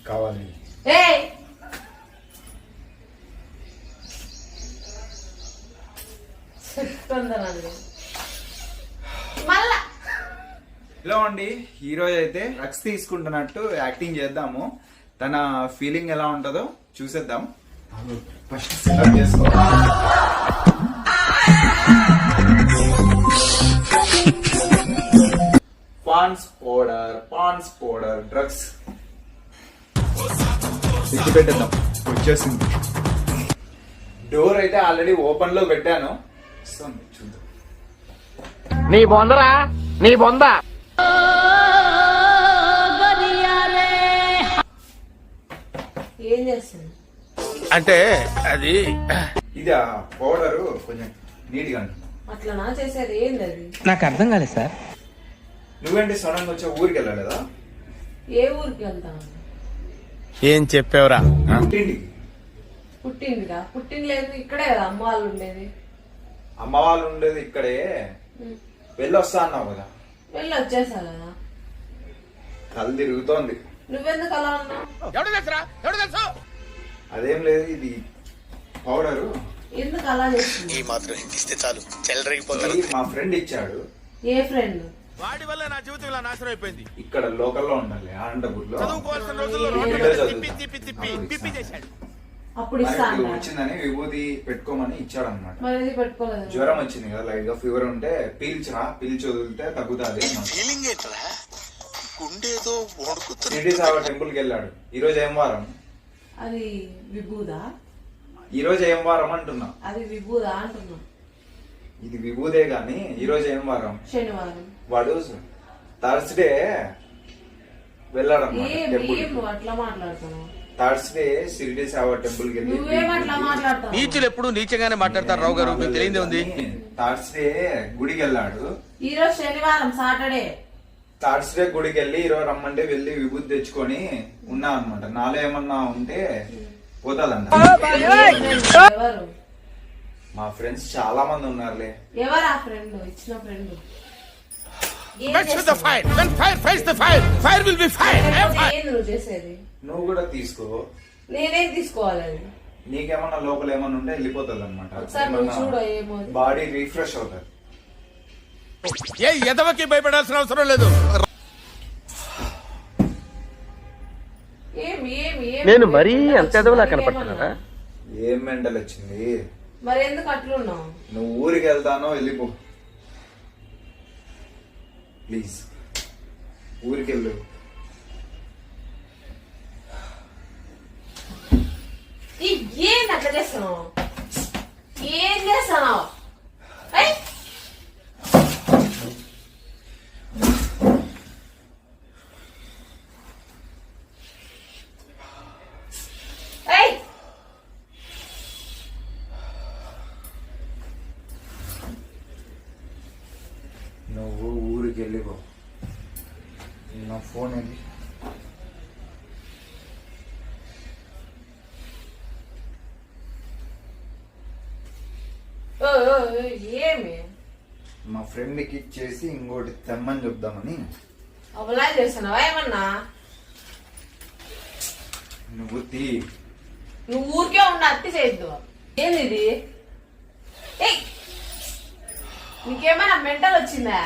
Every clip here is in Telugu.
కావాలి. హలో అండి, ఈరోజు అయితే డ్రగ్స్ తీసుకుంటున్నట్టు యాక్టింగ్ చేద్దాము. తన ఫీలింగ్ ఎలా ఉంటుందో చూసేద్దాం. ఫస్ట్ సెటప్ చేసుకో. పాన్స్ పౌడర్ డ్రగ్స్ తెచ్చి పెట్టేద్దాం. వచ్చేసింది. డోర్ అయితే ఆల్రెడీ ఓపెన్ లో పెట్టాను. చూద్దాం. నీ బొందరా, నీ బొంద. ఏం చేస్తుంది అంటే అది ఇది ఆ పౌడర్ కొంచెం నీట్ గా అట్లా నా చేసేది ఏంది అది? నాకు అర్థం కాలేదు సార్. నువ్వేంటి సడన్ గా వచ్చా? ఊరికి వెళ్ళలేదా? ఏ ఊరికి వెళ్తాను? ఏం చెప్పావురా? పుట్టిందిగా. పుట్టింది లేదు, ఇక్కడే కదా అమ్మ వాళ్ళు ఉండేది. అమ్మ వాళ్ళు ఉండేది ఇక్కడే. వెళ్ళి వస్తా అన్నావు కదా. వెళ్ళి వచ్చేసా కదా. కళ్ళు తిరుగుతోంది. నువ్వెందుకు అలా ఉన్నావు? అదేం లేదు, ఇది పౌడరు. ఎందుకు అలా చేస్తుంది? ఈ మాత్రం ఇస్తే చాలు, చెల్లరగిపోతారు. మా ఫ్రెండ్ ఇచ్చాడు. ఏ ఫ్రెండ్? వాడి వల్ల నా జీవితం ఇలా నాశనం అయిపోయింది. ఇక్కడ లోకల్లో ఉండాలి, అనంతపూర్లో. చదువుకోవాల్సిన రోజుల్లో తిప్పి చేశాడు. అప్పుడు ఇస్తాను వచ్చిందని విభూతి పెట్టుకోమని ఇచ్చాడు అనమాట. మరి పెట్టుకోలేదు. జ్వరం వచ్చింది కదా, లైట్ గా ఫీవర్ ఉంటే పీల్చి వదిలితే తగ్గుతాది. షిరిడి సాయిబాబా టెంపుల్ కి వెళ్ళాడు. ఈ రోజు ఏం వారం? అది విభూదా? ఈ రోజు ఏం వారం అంటున్నా. అది విభూదా అంటున్నా. ఇది విభూదే గాని ఈ రోజు ఏం వారం? శనివారం. వాడు థర్స్డే వెళ్ళాడు నువ్వు అట్లా మాట్లాడుతున్నావు. థర్స్డే షిరిడి సాయిబాబా టెంపుల్ కి వెళ్ళి. నువ్వేమట్లా మాట్లాడతావు? నీచులు ఎప్పుడు నీచగానే మాట్లాడతారు రావు గారు, మీకు తెలియదే ఉంది. థర్స్డే గుడికి వెళ్ళాడు. ఈ రోజు శనివారం, సాటర్డే. థర్స్డే గుడికి వెళ్ళి ఈరోజు రమ్మంటే వెళ్ళి విభూతి తెచ్చుకొని ఉన్నా అనమాట. నాలో ఏమన్నా ఉంటే పోతాదంట. ఎవరు? మా ఫ్రెండ్స్ చాలా మంది ఉన్నారులే. ఎవరు ఆ ఫ్రెండ్? ఇచ్చిన ఫ్రెండ్ నువ్వు చేసేది? నువ్వు కూడా తీసుకో. నేనేం తీసుకోవాలి? నీకేమన్నా లోపల ఏమన్నా ఉంటే వెళ్ళిపోతుంది అనమాట. బాడీ రిఫ్రెష్ అవుతుంది. ఏ ఎదవకి భయపడాల్సిన అవసరం లేదు. నేను మరీ అంత ఎదవలా కనపడుతున్నారా? ఏం మెంటల్ వచ్చింది? మరి ఎందుకు అట్లున్నావు? నువ్వు ఊరికి వెళ్తానో వెళ్ళిపో ప్లీజ్. ఊరికి వెళ్ళు. ఏంటి అట్లా చేస్తున్నావు? ఏం చేస్తున్నావు? నువ్వు ఊరికి వెళ్ళిపో. నా ఫోన్ ఏంటి? ఏమి? మా ఫ్రెండ్ కి ఇచ్చేసి ఇంకోటి తెమ్మని చెప్దామని. అవలా చేస్తున్నావా ఏమన్నా? నువ్వు నువ్వు ఊరికే ఉండ అత్తి చేయొద్దు. ఏంది ఇది? నీకేమైనా మెంటల్ వచ్చిందా?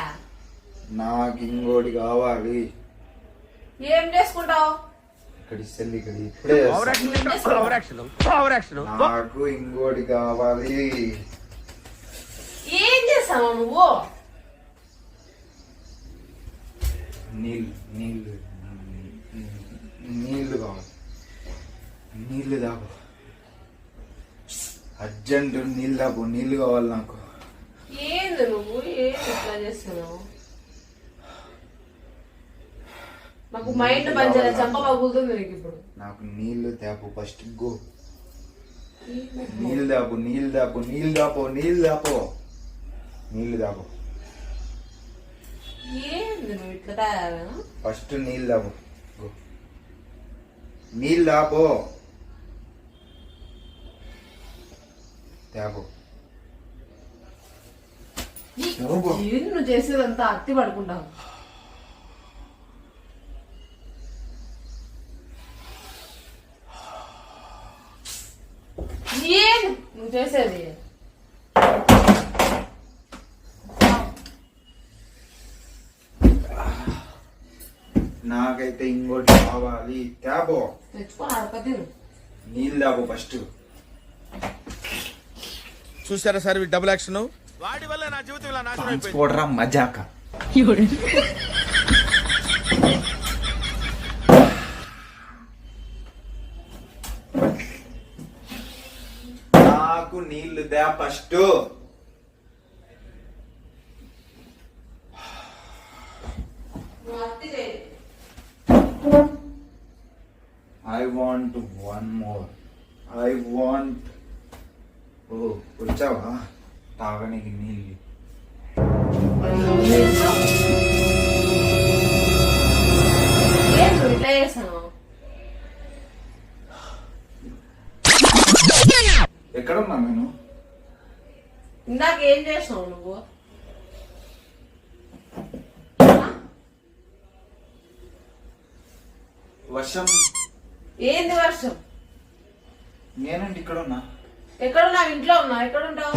నాకు ఇంకోటి కావాలి. ఏం చేసుకుంటావు? ఇక్కడ ఇప్పుడే నాకు ఇంకోటి కావాలి. ఏం చేస్తావు నువ్వు? నీళ్లు కావాలి. నీళ్లు తాగు. అర్జెంట్ నీళ్ళు తాగు. నీళ్లు కావాలి నాకు. ఏంది నువ్వు? ఏం ఇట్లా చేస్తున్నావు? నాకు మైండ్ పనిచేయలేదు. చంప పగులుతుంది నీకు ఇప్పుడు. నాకు నీళ్లు తాపు. First go. నీళ్ళు తాపు. నీళ్ళు తాపు. నీళ్ళు తాపు. నీళ్ళు తాపు. నీళ్లు తాగు. ఏంది నువ్వు ఇట్లా తయారా? ఫస్ట్ నీళ్ళు తాగు. నీళ్ళు తాపు. తాగు. నువ్వు చేసేదంతా అత్తి పడుకుంటావు. నువ్వు చేసేది నాకైతే ఇంకోటి కావాలి. త్యాబో తెచ్చుకొని అడపతి నీళ్ళు తాబో ఫస్ట్. చూసారా సార్ డబుల్ యాక్షన్ వాడి వల్ల నా జీవితం ఇలా నాశనం అయిపోయింది. ట్రాన్స్పోర్టరా మజాక. నాకు నీళ్లు దా first. I want one more. I want. ఓ వచ్చావా తాగనికి నీళ్ళు. ఇట్లా చేస్తాను. ఎక్కడున్నా నేను? ఇందాక ఏం చేసినావు నువ్వు? వర్షం. ఏంది వర్షం? నేనండి ఇక్కడ ఉన్నా. ఎక్కడున్నావు? ఇంట్లో ఉన్నావు. ఎక్కడుంటావు?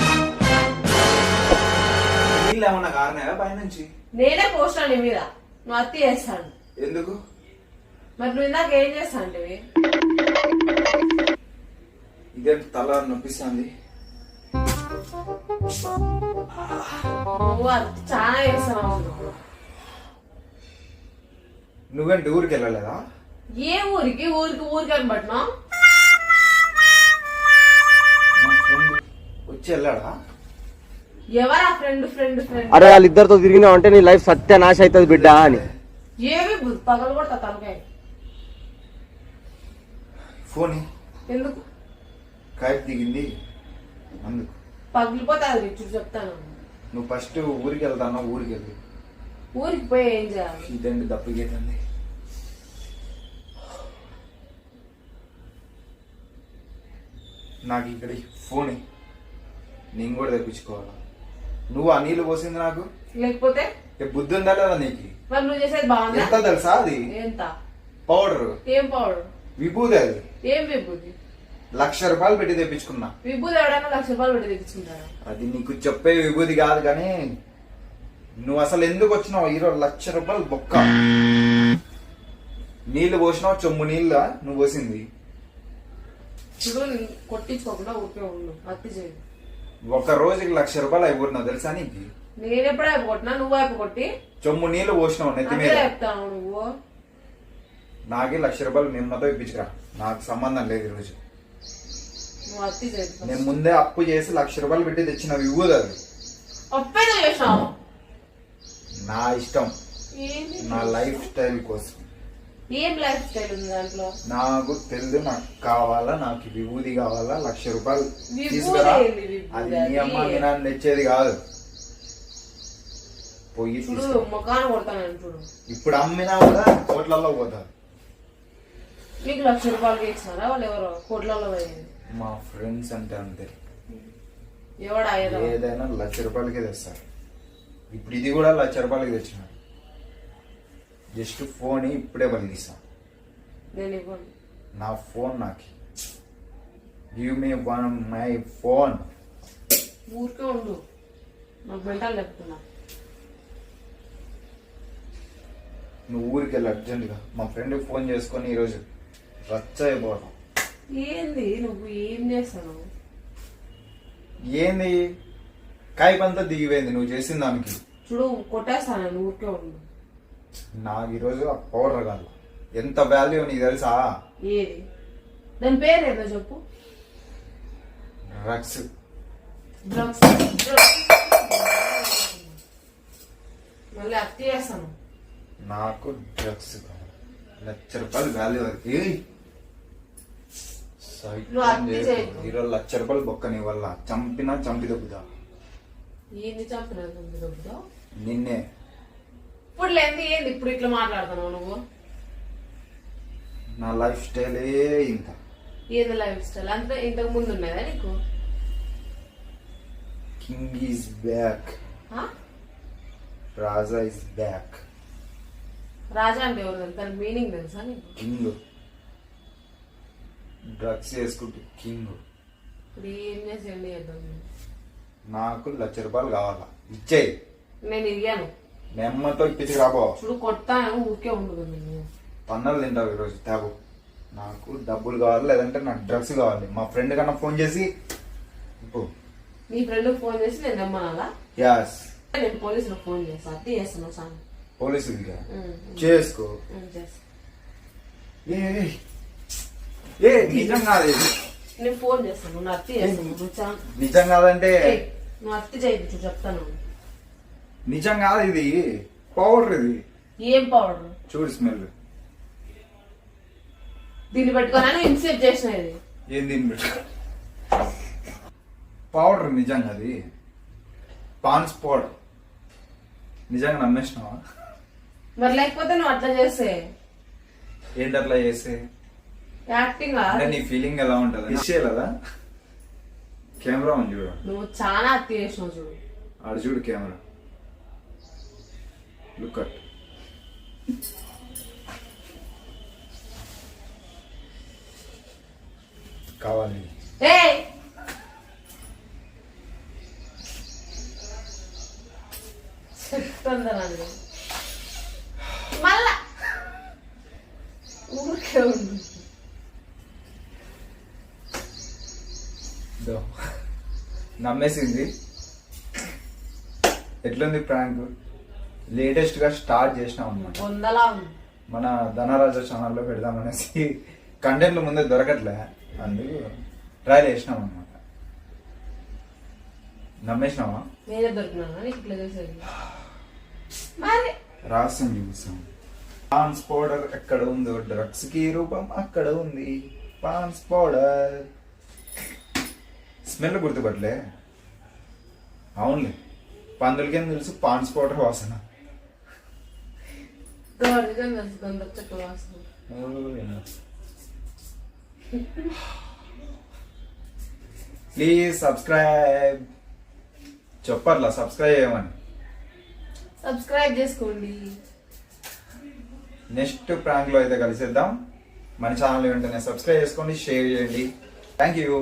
నీళ్ళు ఏమన్నా కారణాయా పైనుంచి? నేనే పోస్టాను నీ మీద. నువ్వు అత్తి చేస్తాను. ఎందుకు? మరి నువ్వు ఇందాక ఏం చేస్తాంటివి? ఇదే తల నొప్పిస్తుంది. నువ్వు అత్తి చాలా చేస్తున్నావు. నువ్వేంటి ఊరికి వెళ్ళలేదా? ఏ ఊరికి? ఊరికి అని పట్టినా? మా ఫ్రెండ్ వచ్చి వెళ్ళాడా? ఎవరా ఫ్రెండ్? అరే వాళ్ళిద్దరితో తిరిగినావు అంటే నీ లైఫ్ సత్యనాశ అవుతుంది బిడ్డ అని. ఏమి పగలు కొడతా తలకాయ. ఫోన్ ఎందుకు? కైప్ దిగింది అందుకు. పగిలిపోతా అది చూడు చెప్తాను. నువ్వు ఫస్ట్ ఊరికి వెళ్తాను. ఊరికి వెళ్ళి ఊరికి పోయి ఏం చేయాలి? ఇదండి దప్పగేటండి. నాకు ఇక్కడ ఫోన్ నేను కూడా తెప్పించుకోవాలా. నువ్వు ఆ నీళ్ళు పోసింది నాకు. లేకపోతే బుద్ధి ఉందా లేదా నీకు? మరి నువ్వు చేసేది బాగుందా? ఎంత తెలుసా అది? ఎంత? పౌడర్. ఏం పౌడర్? విభూది. అది ఏం విభూతి? ₹1,00,000 పెట్టి తెప్పించుకున్నా. విభూతి ఎవడైనా ₹1,00,000 పెట్టి తెప్పించుకుంటారా? అది నీకు చెప్పే విభూతి కాదు కానీ నువ్వు అసలు ఎందుకు వచ్చినావు? ఈరోజు ₹1,00,000 బొక్క. నీళ్లు పోసినావు. చెమ్ము నీళ్ళ నువ్వు పోసింది. ఇప్పుడు కొట్టించుకోకుండా ఊరికే ఉండు. అత్తి చేయి. ఒక రోజుకి ₹1,00,000 అయిపోతున్నావు తెలుసా నీకు? నేను ఎప్పుడు అయిపోకొట్టినా? నువ్వు అయిపోకొట్టి చెమ్ము నీళ్లు పోసినావు నెత్తి అదే మీద. చెప్తాను. నువ్వు నాకే ₹1,00,000 నిమ్మతో ఇప్పించుకురా. నాకు సంబంధం లేదు ఈరోజు. నువ్వు అత్తి చేయి. నేను ముందే అప్పు చేసి ₹1,00,000 పెట్టి తెచ్చిన విభూది అది. అప్పేదో చేసినావు. నా ఇష్టం. ఏంది? నా లైఫ్ స్టైల్ కోసం. ఏం లైఫ్ స్టైల్ ఉంది దాంట్లో? నాకు తెలుసు. నాకు కావాలా. నాకు విభూది కావాలా. ₹1,00,000 విభూది తీసుకురా. ఏంది విభూది? అది నీ అమ్మ మీ నాన్న తెచ్చేది కాదు. పోయి చూడు తీసుకో. ముఖాన్ని కొడతాను చూడు. ఇప్పుడు అమ్మినా కూడా కోట్లలో పోతారు. నీకు ₹1,00,000 ఇచ్చినారా? వాళ్ళు ఎవరో కోట్లలో పోయింది. మా ఫ్రెండ్స్ అంటే అంతే. ఎవడా ఏదైనా ₹1,00,000కే తెస్తారు. ఇప్పుడు ఇది కూడా ₹1,00,000 తెచ్చిన. జస్ట్ ఫోన్ ఇప్పుడే బలిగిస్తా. నేను ఇవ్వను. నా ఫోన్ నాకు give me one my phone. ఊరికే ఉండు. నాకు మెంటల్ చెప్తున్నా. నువ్వు ఊరికి వెళ్ళి అర్జెంటుగా. మా ఫ్రెండ్ ఫోన్ చేసుకొని ఈరోజు రచ్చ అయిపోతాం. ఏంది నువ్వు ఏం చేస్తావు? ఏంది కాయపంతా దిగిపోయింది నువ్వు చేసిన దానికి. చూడు కొట్టేస్తాను. నువ్వు ఊరికే ఉండు. నాకు ఈరోజు ఆ పౌడర్ కాదు. ఎంత వాల్యూ నీకు తెలుసా? ఏది? దాని పేరు ఏదో చెప్పు. డ్రగ్స్. డ్రగ్స్. మళ్ళీ అత్తి చేస్తాను. నాకు డ్రగ్స్ కావాలి. ₹1,00,000 వాల్యూ అది. నువ్వు అత్తి చేయి. ఈరోజు ₹1,00,000 బొక్క నీ వల్ల. చంపినా చంపి దొబ్బుతా. ఏంది చంపినా? నిన్నే. ఇప్పుడు లేని ఏంది ఇప్పుడు ఇట్లా మాట్లాడుతున్నావు నువ్వు? నా లైఫ్ స్టైలే ఇంత. ఏది లైఫ్ స్టైల్? అంతా ఇంతకు ముందు ఉన్నదా నీకు? King is back. Raja is back. Raja అంటే ఎవరు? దాని మీనింగ్ తెలుసా నీకు? కింగ్. డ్రగ్స్ వేసుకుంటూ కింగ్. ఇప్పుడు ఏం చేసేయండి చేద్దాం. నాకు ₹1,00,000 కావాలా, ఇచ్చేయి. నేను ఇయ్యాను. నెమ్మతో ఇప్పించి రాబో. ఇప్పుడు కొడతాను, ఊరికే ఉండదు. నేను పన్నలు తింటావు ఈరోజు తాగు. నాకు డబ్బులు కావాలి, లేదంటే నాకు డ్రగ్స్ కావాలి. మా ఫ్రెండ్ కన్నా ఫోన్ చేసి నీ ఫ్రెండ్ ఫోన్ చేసి నేను రమ్మనాలా? యాస్. నేను పోలీసులకు ఫోన్ చేస్తాను. అత్తి చేస్తున్నావు సార్. పోలీసులకి చేసుకో. ఏ నిజం కాదు ఇది. నేను ఫోన్ చేస్తాను, నువ్వు అత్తి చేస్తాను. నిజం కాదంటే నువ్వు అత్తి చేయించు చెప్తాను. నిజం కాదు ఇది, పౌడర్ ఇది. ఏం పౌడర్? చూడు స్మెల్. దీన్ని పెట్టుకోనని ఇన్సేప్ చేసిన ఇది. ఏం దీన్ని పెట్టు పౌడర్ నిజంగా అది పాన్స్ పౌడర్. నిజంగా నమ్మేసినావా? మరి లేకపోతే నువ్వు అట్లా చేస్తే ఏంటి అట్లా చేస్తే? యాక్టింగ్ అంటే నీ ఫీలింగ్ ఎలా ఉంటది? ఇచ్చే కదా కెమెరా ఉంది చూడు. నువ్వు చాలా అత్తి చేసినావు చూడు. ఆడు చూడు కెమెరా. Look at. కావాలి చెప్తుందనండి మళ్ళా ఊరికే ఉండు. నమ్మేసింది. ఎట్లుంది ప్రాంక్? లేటెస్ట్ గా స్టార్ట్ చేసినాం అన్నమాట. వందలా ఉంది. మన ధనరాజ ఛానల్లో పెడదామనేసి కంటెంట్లు ముందే దొరకట్లే, అందుకు ట్రైల్ చేసినాం అనమాట. నమ్మేసినావా? నేనే దొరికినా నీకు ఇట్లా చేసేది. మరి రహస్యం చూపిస్తాం. పాన్స్ పౌడర్ ఎక్కడ ఉందో డ్రగ్స్ కి రూపం అక్కడ ఉంది. పాన్స్ పౌడర్ స్మెల్ గుర్తుపట్లే. అవునులే, పందులకేం తెలుసు పాన్స్ పౌడర్ వాసన. చెక్క వాసన. Please subscribe. చెప్పట్లా సబ్స్క్రైబ్ చేయమని. సబ్స్క్రైబ్ చేసుకోండి. నెక్స్ట్ ప్రాంక్ లో అయితే కలిసేద్దాం. మన ఛానల్ వెంటనే సబ్స్క్రైబ్ చేసుకోండి, షేర్ చేయండి. Thank you.